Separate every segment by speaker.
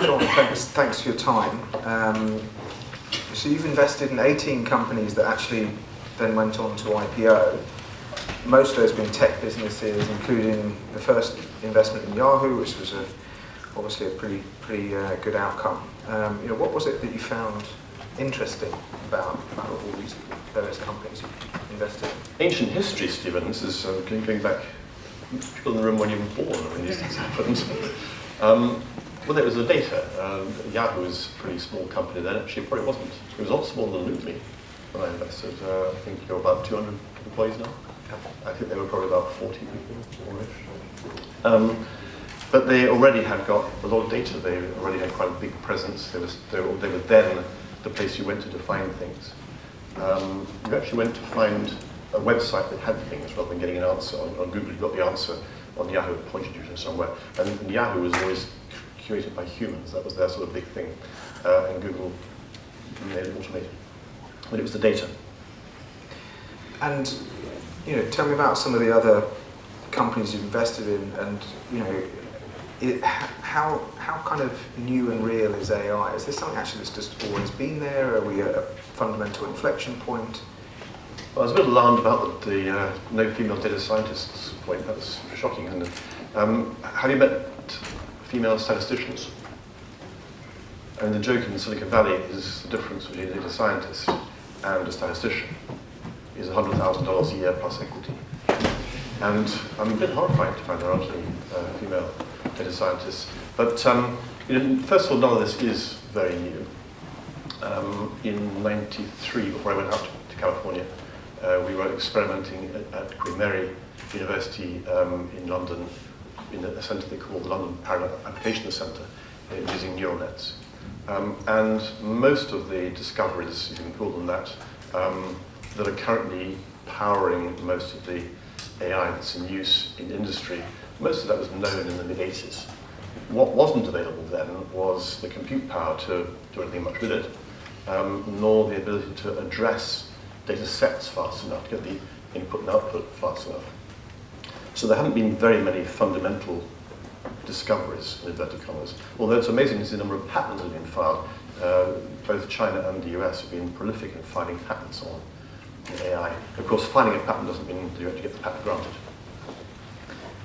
Speaker 1: John, thanks for your time. So you've invested in 18 companies that actually then went on to IPO. Most of those being tech businesses, including the first investment in Yahoo, which was obviously a pretty good outcome. What was it that you found interesting about all these various companies you invested in?
Speaker 2: Ancient history, Stephen. This is going back, people in the room weren't even born when these things happened. Well, there was the data. Yahoo was a pretty small company then. Actually, it probably wasn't. It was a lot smaller than LoopMe when I invested. I think you're about 200 employees now. I think they were probably about 40 people. But they already had got a lot of data. They already had quite a big presence. They were then the place you went to find things. You actually went to find a website that had things rather than getting an answer on Google. You got the answer on Yahoo, it pointed you to somewhere. And Yahoo was always curated by humans. That was their sort of big thing. And Google made it automated. But it was the data.
Speaker 1: And tell me about some of the other companies you've invested in, and how kind of new and real is AI? Is this something actually that's just always been there? Are we at a fundamental inflection point?
Speaker 2: Well, I was a bit alarmed about the no female data scientists point. That was shocking, isn't it? Have you met female statisticians? And the joke in Silicon Valley is the difference between a data scientist and a statistician is $100,000 a year plus equity. And I'm a bit horrified to find there aren't any female data scientists. But first of all, none of this is very new. In '93, before I went out to California, we were experimenting at Queen Mary University in London in a centre they call the London Parallel Application Centre, using neural nets. And most of the discoveries, you can call them that, that are currently powering most of the AI that's in use in industry, most of that was known in the mid-'80s. What wasn't available then was the compute power to do anything much with it, nor the ability to address data sets fast enough, to get the input and output fast enough. So there haven't been very many fundamental discoveries, in inverted commas. Although it's amazing to see the number of patents that have been filed. Both China and the US have been prolific in filing patents on AI. Of course, filing a patent doesn't mean that you actually get the patent granted.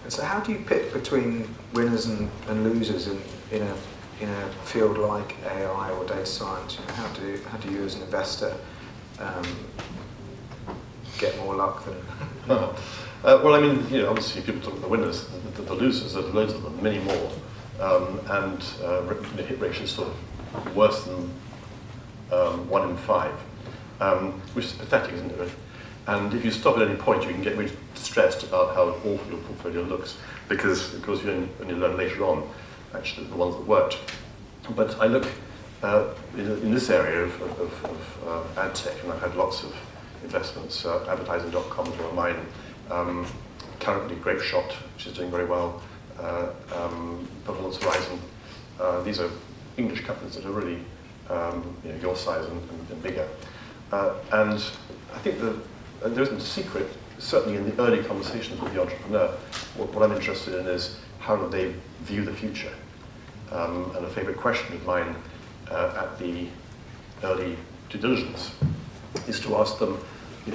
Speaker 1: And so how do you pick between winners and losers in a field like AI or data science? How do you as an investor get more luck than...
Speaker 2: Well, I mean, obviously people talk about the winners, the losers, there's loads of them, many more. And hit ratio is sort of worse than 1 in 5. Which is pathetic, isn't it? And if you stop at any point, you can get really stressed about how awful your portfolio looks, because of course you only learn later on, actually, the ones that worked. But I look in this area of ad tech, and I've had lots of investments. Advertising.com is one of mine. Currently, Grape Shot, which is doing very well. Performance Horizon. These are English companies that are really your size and bigger. And I think that there isn't a secret, certainly in the early conversations with the entrepreneur. What I'm interested in is how do they view the future? And a favourite question of mine at the early due diligence is to ask them,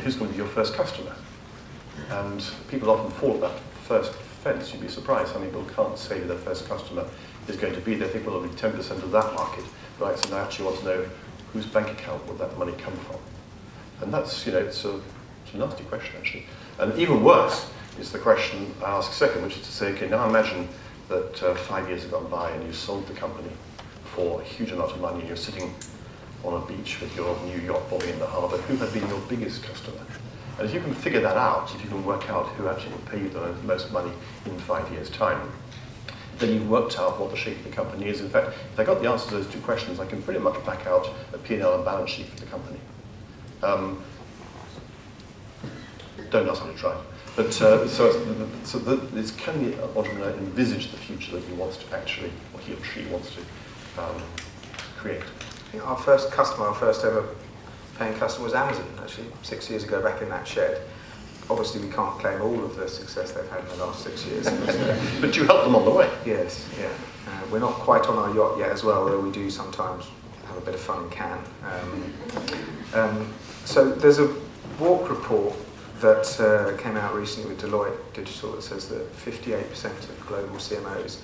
Speaker 2: who's going to be your first customer? And people often fall at that first fence. You'd be surprised how many people can't say who their first customer is going to be. They think, well, it'll be 10% of that market. Right, so I actually want to know whose bank account will that money come from? And that's, it's a nasty question, actually. And even worse is the question I ask second, which is to say, okay, now imagine that 5 years have gone by and you sold the company for a huge amount of money, and you're sitting on a beach with your new yacht bobbing in the harbour. Who had been your biggest customer? And if you can figure that out, if you can work out who actually will pay you the most money in 5 years' time, then you've worked out what the shape of the company is. In fact, if I got the answer to those two questions, I can pretty much back out a P&L and balance sheet for the company. Don't ask me to try. But it's can the entrepreneur envisage the future that he wants to actually, or he or she wants to create?
Speaker 1: I think our first ever paying customer was Amazon, actually, 6 years ago, back in that shed. obviously we can't claim all of the success they've had in the last 6 years.
Speaker 2: But you help them on the way.
Speaker 1: Yes, yeah. We're not quite on our yacht yet as well, although we do sometimes have a bit of fun in Cannes. So there's a walk report that came out recently with Deloitte Digital that says that 58% of global CMOs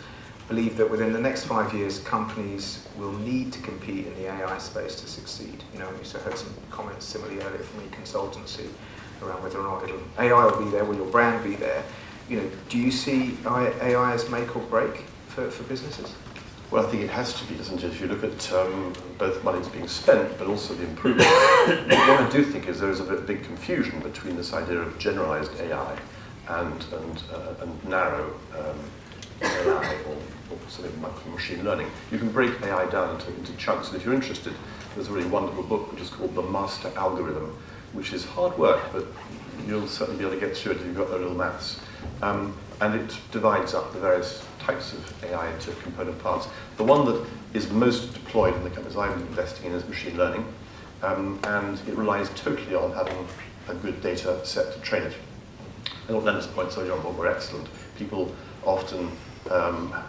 Speaker 1: believe that within the next 5 years, companies will need to compete in the AI space to succeed. You know, we also heard some comments similarly earlier from e-consultancy around whether or not AI will be there, will your brand be there? You know, do you see AI as make or break for businesses?
Speaker 2: Well, I think it has to be, doesn't it? If you look at both money that's being spent, but also the improvement. What I do think is there is a big confusion between this idea of generalized AI and narrow AI or something like machine learning. You can break AI down into chunks, and if you're interested, there's a really wonderful book which is called The Master Algorithm, which is hard work, but you'll certainly be able to get through it if you've got a little maths. And it divides up the various types of AI into component parts. The one that is most deployed in the companies I'm investing in is machine learning, and it relies totally on having a good data set to train it. I thought Leonard's points earlier on were excellent. People often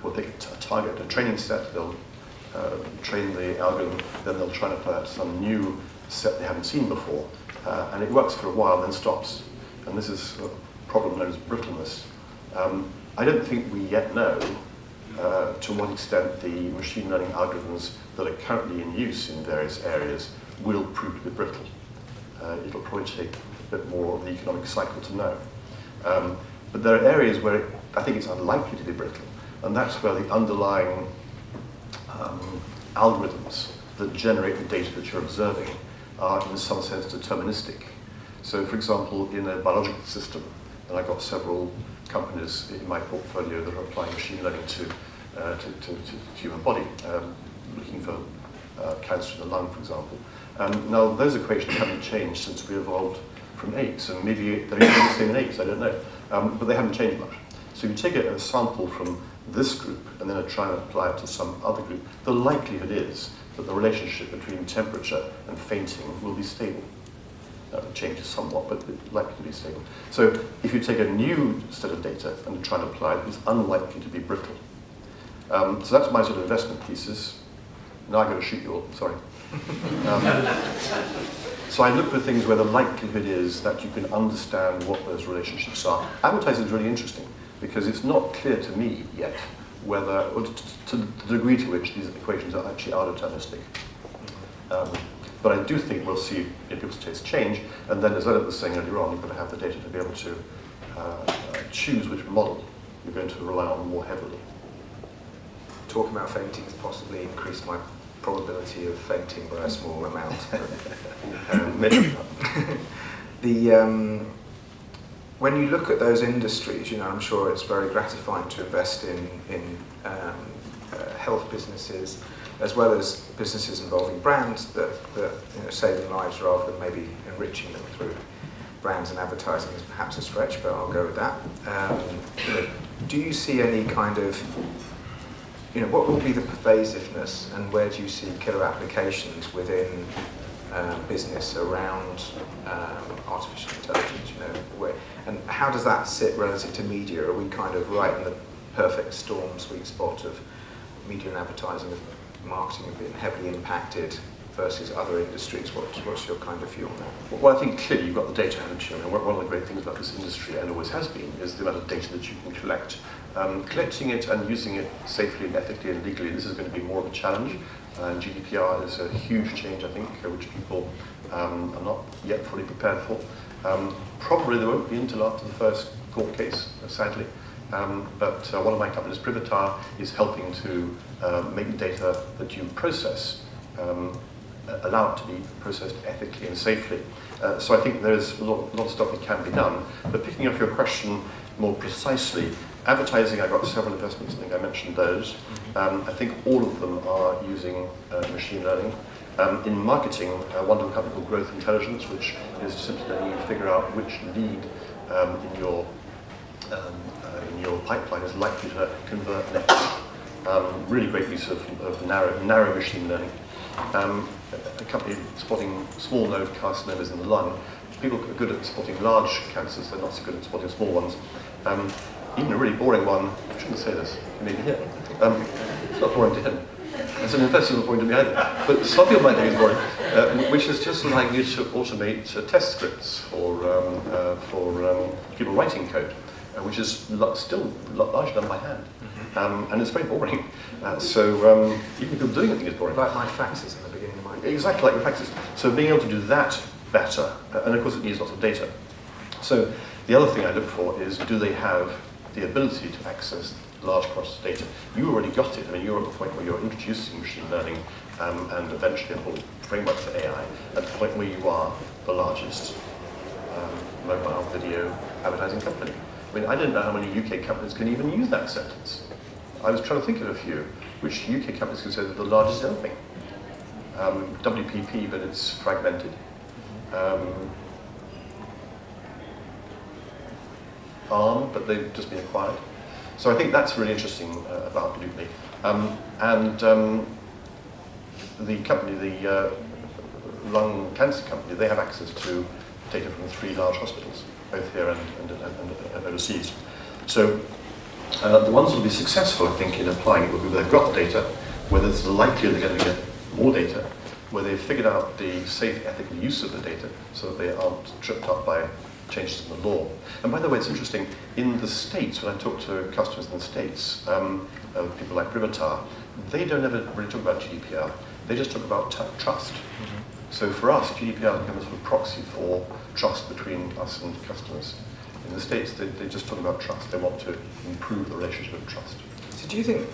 Speaker 2: will pick a target, a training set, they'll train the algorithm, then they'll try and apply that to some new set they haven't seen before, and it works for a while, then stops. And this is a problem known as brittleness. I don't think we yet know to what extent the machine learning algorithms that are currently in use in various areas will prove to be brittle. It'll probably take a bit more of the economic cycle to know. But there are areas where I think it's unlikely to be brittle, and that's where the underlying algorithms that generate the data that you're observing are in some sense deterministic. So for example, in a biological system, and I've got several companies in my portfolio that are applying machine learning to the human body, looking for cancer in the lung, for example. Now, those equations haven't changed since we evolved from apes, and maybe they're even the same in apes, I don't know. But they haven't changed much. So if you take a sample from this group and then try and apply it to some other group, the likelihood is that the relationship between temperature and fainting will be stable. It changes somewhat, but it's likely to be stable. So if you take a new set of data and try and apply it, it's unlikely to be brittle. So that's my sort of investment thesis. Now I'm going to shoot you all, sorry. So I look for things where the likelihood is that you can understand what those relationships are. Advertising is really interesting because it's not clear to me yet whether, or to the degree to which these equations are actually deterministic. But I do think we'll see people's tastes change, and then as Leonard was saying earlier on, you've got to have the data to be able to choose which model you're going to rely on more heavily.
Speaker 1: Talking about fainting has possibly increased my probability of fainting by a small amount. When you look at those industries, you know, I'm sure it's very gratifying to invest in health businesses, as well as businesses involving brands that you know, saving lives rather than maybe enriching them through brands and advertising is perhaps a stretch, but I'll go with that. You know, do you see any kind of, you know, what will be the pervasiveness and where do you see killer applications within business around artificial intelligence, you know, and how does that sit relative to media? Are we kind of right in the perfect storm, sweet spot of media and advertising, marketing have been heavily impacted versus other industries? What's your kind of view on that?
Speaker 2: Well, I think clearly you've got the data, haven't you? I mean, one of the great things about this industry, and always has been, is the amount of data that you can collect. Collecting it and using it safely and ethically and legally, this is going to be more of a challenge. And GDPR is a huge change, I think, which people are not yet fully prepared for. Probably there won't be until after the first court case, sadly. But one of my companies, Privatar, is helping to make data that you process, allow it to be processed ethically and safely. So I think there's a lot of stuff that can be done. But picking up your question more precisely, advertising, I've got several investments, I think I mentioned those. I think all of them are using machine learning. In marketing, one of a company called Growth Intelligence, which is simply letting you figure out which lead in your pipeline is likely to convert next. Really great use of narrow machine learning. A company spotting small node carcinomas in the lung people are good at spotting large cancers, they're not so good at spotting small ones. Even a really boring one, I shouldn't say this, maybe here. It's not boring to him. As an investor, it's not boring to me either. But some people might think it's boring, which is just allowing you to automate test scripts for people writing code, which is still largely done by hand. And it's very boring. So even people doing it think it's boring.
Speaker 1: Like my faxes in the beginning of my...
Speaker 2: Exactly like your faxes. So being able to do that better, and of course it needs lots of data. So the other thing I look for is, do they have the ability to access large quantities of data? You already got it. I mean, you're at the point where you're introducing machine learning and eventually a whole framework for AI at the point where you are the largest mobile video advertising company. I mean, I don't know how many UK companies can even use that sentence. I was trying to think of a few. Which UK companies can say they're the largest anything? WPP, but it's fragmented. Arm, but they've just been acquired. So I think that's really interesting about LoopMe. The company, the lung cancer company, they have access to data from 3 large hospitals, both here and overseas. So the ones that will be successful, I think, in applying it will be where they've got the data, where there's the likelihood they're going to get more data, where they've figured out the safe, ethical use of the data so that they aren't tripped up by changes in the law. And by the way, it's interesting, in the States, when I talk to customers in the States, people like Privatar, they don't ever really talk about GDPR, they just talk about trust. So for us, GDPR becomes a proxy for trust between us and customers. In the States, they just talk about trust. They want to improve the relationship of trust.
Speaker 1: So do you think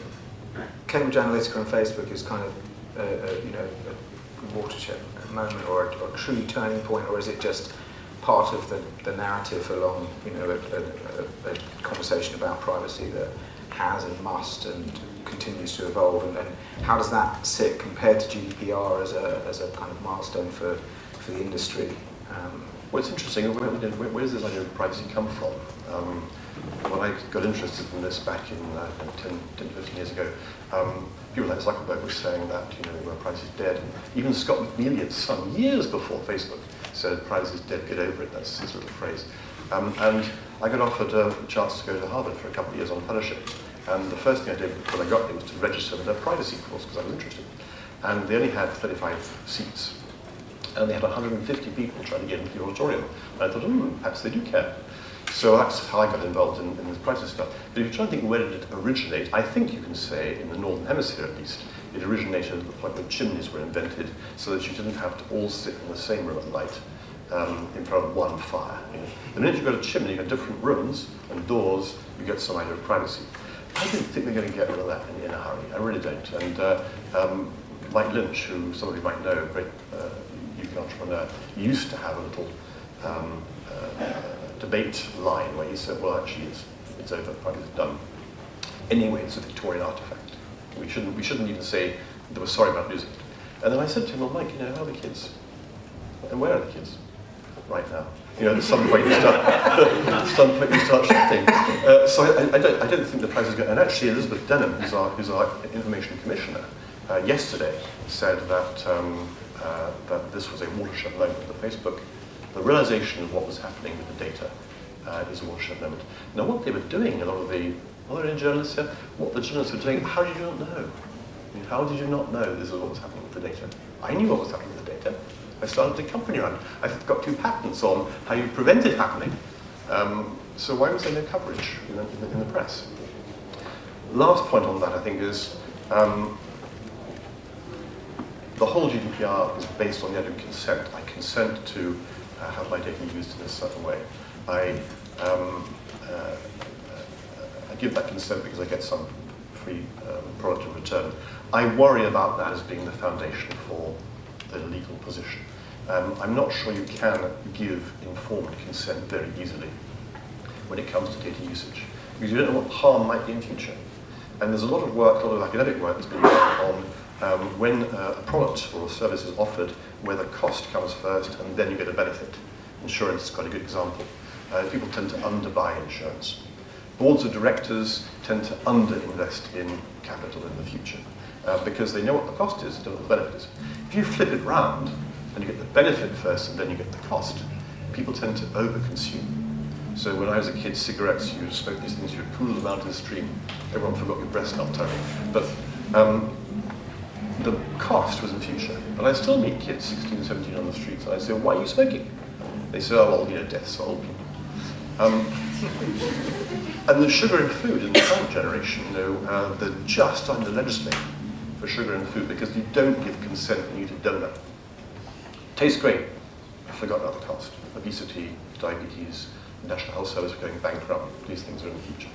Speaker 1: Cambridge Analytica and Facebook is kind of a watershed moment or a true turning point, or is it just part of the narrative along a conversation about privacy that has and must and continues to evolve, and how does that sit compared to GDPR as a kind of milestone for the industry?
Speaker 2: Well, it's interesting. Where does this idea of privacy come from? When I got interested in this back in 10, 15 years ago, people like Zuckerberg were saying that privacy is dead. Even Scott McNeely's son, years before Facebook, said privacy is dead, get over it. That's his little phrase. And I got offered a chance to go to Harvard for a couple of years on fellowship. And the first thing I did when I got there was to register for their privacy course because I was interested. And they only had 35 seats. And they had 150 people trying to get into the auditorium. And I thought, perhaps they do care. So that's how I got involved in this privacy stuff. But if you're trying to think where did it originate, I think you can say, in the Northern Hemisphere at least, it originated at the point when chimneys were invented so that you didn't have to all sit in the same room at night in front of one fire. The minute you've got a chimney, you've got different rooms and doors, you get some idea of privacy. I don't think they're going to get rid of that in a hurry. I really don't. And Mike Lynch, who some of you might know, a great UK entrepreneur, used to have a little debate line where he said, well, actually, it's over, privacy is done. Anyway, it's a Victorian artifact. We shouldn't even say that we're sorry about losing it. And then I said to him, well, Mike, how are the kids? And where are the kids? Right now. At some point you start shifting. So I don't think the price is going. And actually, Elizabeth Denham, who's our information commissioner, yesterday said that that this was a watershed moment for Facebook. The realization of what was happening with the data is a watershed moment. Now, what they were doing, a lot of the other journalists said, what the journalists were doing, how did you not know? How did you not know this is what was happening with the data? I knew what was happening with the data. I started a company around. I've got 2 patents on how you prevent it happening. So why was there no coverage in the press? Last point on that, I think, is the whole GDPR is based on the idea of consent. I consent to have my data used in a certain way. I give that consent because I get some free product in return. I worry about that as being the foundation for the legal position. I'm not sure you can give informed consent very easily when it comes to data usage, because you don't know what harm might be in future. And there's a lot of work, a lot of academic work that's been done on when a product or a service is offered, where the cost comes first and then you get a benefit. Insurance is quite a good example. People tend to underbuy insurance. Boards of directors tend to underinvest in capital in the future because they know what the cost is, they don't know what the benefit is. If you flip it round and you get the benefit first and then you get the cost, people tend to overconsume. So when I was a kid, cigarettes, you smoked these things, you'd pool them out in the stream. Everyone forgot your breast milk tummy. But the cost was in future. But I still meet kids, 16, 17, on the streets, and I say, why are you smoking? They say, oh, well, death's for old people. And the sugar in food in the current generation, they're just trying to legislate for sugar in food because you don't give consent when you eat a donut. Tastes great. I forgot about the cost. Obesity, diabetes, National Health Service are going bankrupt. These things are in the future.